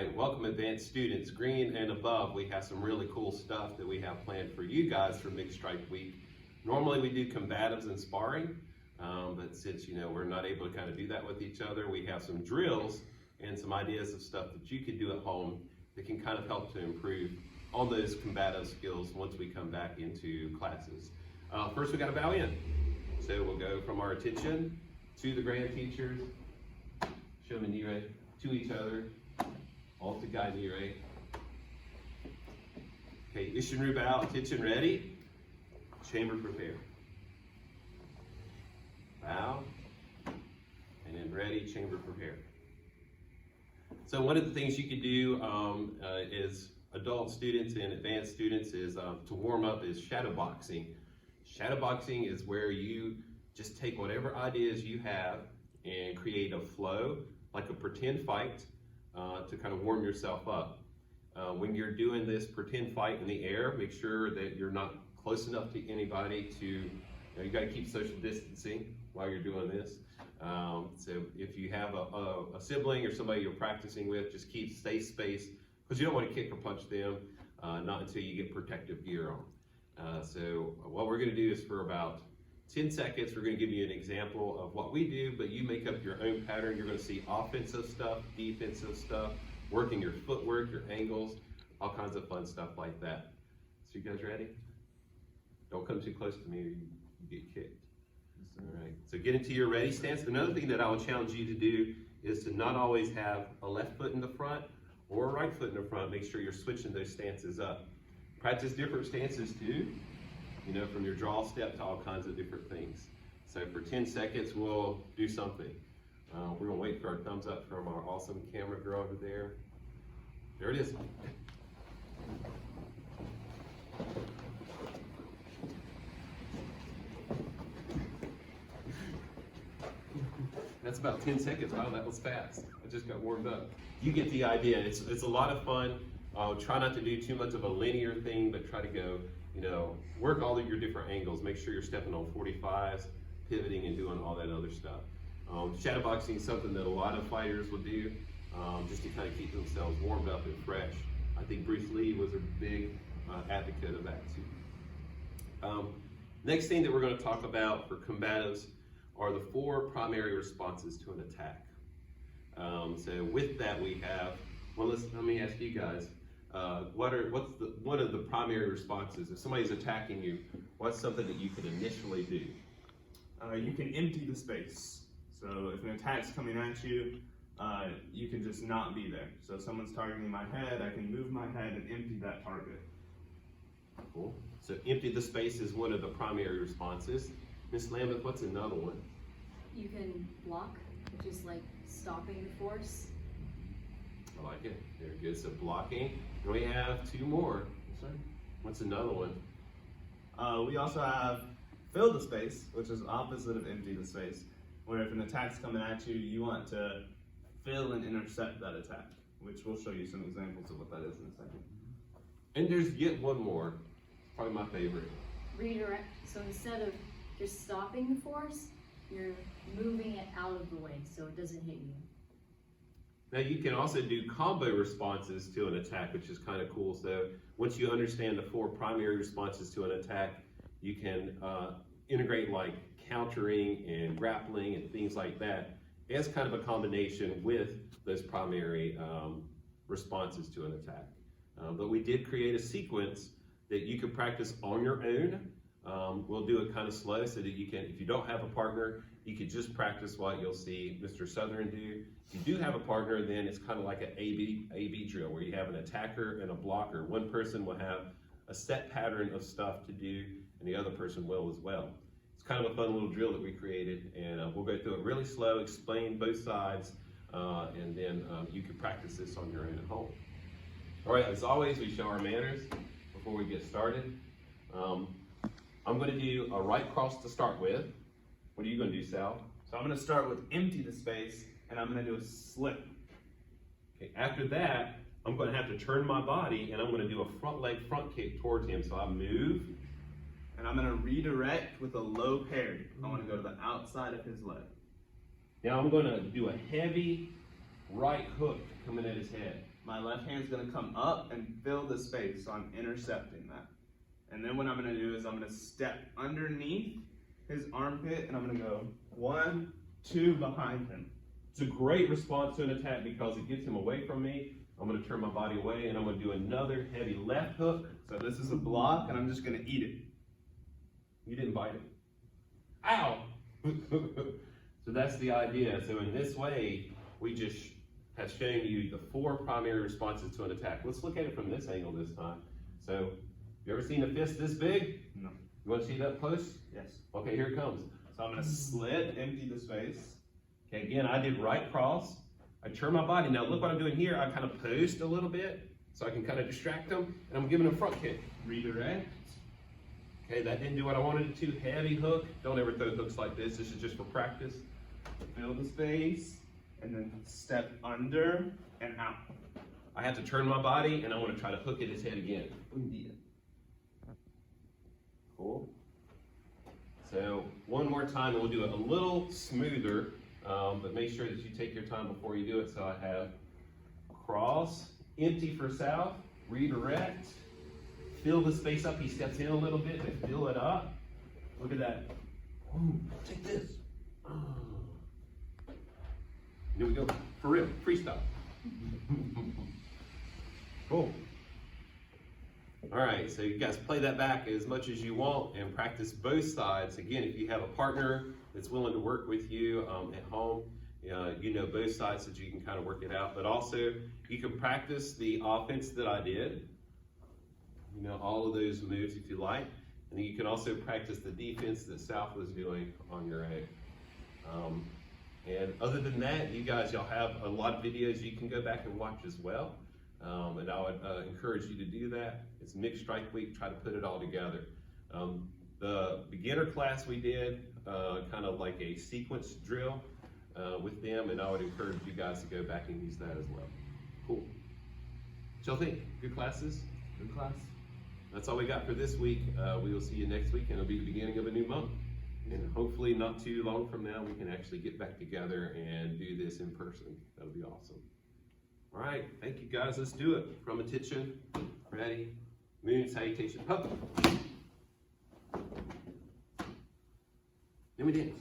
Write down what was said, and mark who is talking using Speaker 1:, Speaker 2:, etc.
Speaker 1: right, welcome advanced students. Green and above, we have some really cool stuff that we have planned for you guys for Mixed Strike Week. Normally we do combatives and sparring, but since we're not able to kind of do that with each other, we have some drills and some ideas of stuff that you can do at home that can kind of help to improve all those combative skills once we come back into classes. First we got to bow in. So we'll go from our attention to the grand teachers, show them a knee right, to each other, all to guide knee right. Okay, Ishinru bow, attention ready, chamber prepare. Bow, and then ready, chamber prepare. So one of the things you can do is adult students and advanced students is to warm up is shadow boxing. Shadow boxing is where you just take whatever ideas you have and create a flow, like a pretend fight, to kind of warm yourself up. When you're doing this pretend fight in the air, make sure that you're not close enough to anybody to, you got to keep social distancing while you're doing this. So if you have a sibling or somebody you're practicing with, just stay spaced, because you don't want to kick or punch them, not until you get protective gear on. So what we're going to do is for about 10 seconds, we're going to give you an example of what we do, but you make up your own pattern. You're going to see offensive stuff, defensive stuff, working your footwork, your angles, all kinds of fun stuff like that. So you guys ready? Don't come too close to me or you get kicked. All right, so get into your ready stance. Another thing that I would challenge you to do is to not always have a left foot in the front or a right foot in the front. Make sure you're switching those stances up. Practice different stances too, from your draw step to all kinds of different things. So for 10 seconds, we'll do something. We're gonna wait for our thumbs up from our awesome camera girl over there. There it is. That's about 10 seconds. Wow, that was fast. I just got warmed up. You get the idea. It's a lot of fun. Try not to do too much of a linear thing, but try to go, work all of your different angles. Make sure you're stepping on 45s, pivoting, and doing all that other stuff. Shadow boxing is something that a lot of fighters will do just to kind of keep themselves warmed up and fresh. I think Bruce Lee was a big advocate of that too. Next thing that we're going to talk about for combatives are the 4 primary responses to an attack. So with that we have, let me ask you guys, what's one of the primary responses? If somebody's attacking you, what's something that you could initially do?
Speaker 2: You can empty the space. So if an attack's coming at you, you can just not be there. So if someone's targeting my head, I can move my head and empty that target.
Speaker 1: Cool. So empty the space is one of the primary responses. Miss Lambeth, what's another one?
Speaker 3: You can block, which is like stopping the force.
Speaker 1: I like it. Very good. So blocking. And we have 2 more. What's another one?
Speaker 2: We also have fill the space, which is opposite of empty the space, where if an attack's coming at you, you want to fill and intercept that attack, which we'll show you some examples of what that is in a second.
Speaker 1: And there's yet one more, probably my favorite.
Speaker 3: Redirect. So instead of just stopping the force, you're moving it out of the way so it doesn't hit you.
Speaker 1: Now you can also do combo responses to an attack, which is kind of cool. So once you understand the 4 primary responses to an attack, you can integrate like countering and grappling and things like that as kind of a combination with those primary responses to an attack. But we did create a sequence that you could practice on your own. We'll do it kind of slow so that you can, if you don't have a partner, you could just practice what you'll see Mr. Southern do. If you do have a partner, then it's kind of like an A-B drill where you have an attacker and a blocker. One person will have a set pattern of stuff to do and the other person will as well. It's kind of a fun little drill that we created, and we'll go through it really slow, explain both sides, and then you can practice this on your own at home. All right, as always, we show our manners before we get started. I'm going to do a right cross to start with. What are you going to do, Sal?
Speaker 2: So I'm going to start with empty the space, and I'm going to do a slip.
Speaker 1: Okay, after that, I'm going to have to turn my body, and I'm going to do a front leg front kick towards him. So I move.
Speaker 2: And I'm going to redirect with a low parry. I want to go to the outside of his leg.
Speaker 1: Now I'm going to do a heavy right hook coming at his head.
Speaker 2: my left hand's gonna come up and fill the space, so I'm intercepting that. And then what I'm gonna do is I'm gonna step underneath his armpit and I'm gonna go 1, 2 behind him.
Speaker 1: It's a great response to an attack because it gets him away from me. I'm gonna turn my body away and I'm gonna do another heavy left hook.
Speaker 2: So this is a block and I'm just gonna eat it.
Speaker 1: You didn't bite it. Ow! So that's the idea. So in this way, we just have shown you the 4 primary responses to an attack. Let's look at it from this angle this time. So, you ever seen a fist this big?
Speaker 2: No.
Speaker 1: You want to see it up close?
Speaker 2: Yes.
Speaker 1: Okay, here it comes.
Speaker 2: So I'm gonna slit, empty the space.
Speaker 1: Okay, again, I did right cross. I turn my body. Now look what I'm doing here. I kind of post a little bit so I can kind of distract them, and I'm giving them a front kick.
Speaker 2: Redirect.
Speaker 1: Okay, that didn't do what I wanted it to. Heavy hook. Don't ever throw hooks like this. This is just for practice.
Speaker 2: Fill the space, and then step under and out.
Speaker 1: I have to turn my body, and I want to try to hook at his head again. Cool. So one more time, and we'll do it a little smoother, but make sure that you take your time before you do it. So I have cross, empty for south, redirect, fill the space up. He steps in a little bit and fill it up. Look at that. Ooh, take this. Here we go. For real, freestyle. Cool. All right, so you guys play that back as much as you want and practice both sides. Again, if you have a partner that's willing to work with you at home, you know both sides so that you can kind of work it out. But also, you can practice the offense that I did. You know, all of those moves if you like. And then you can also practice the defense that South was doing on your own. And other than that, you guys, y'all have a lot of videos you can go back and watch as well. And I would encourage you to do that. It's Mixed Strike Week, try to put it all together. The beginner class we did, kind of like a sequence drill with them, and I would encourage you guys to go back and use that as well. Cool. What y'all think? Good classes?
Speaker 2: Good class.
Speaker 1: That's all we got for this week. We will see you next week, and it'll be the beginning of a new month. And hopefully not too long from now, we can actually get back together and do this in person. That'll be awesome. All right, thank you guys. Let's do it. From attention, ready, moon salutation, up. Then we dance.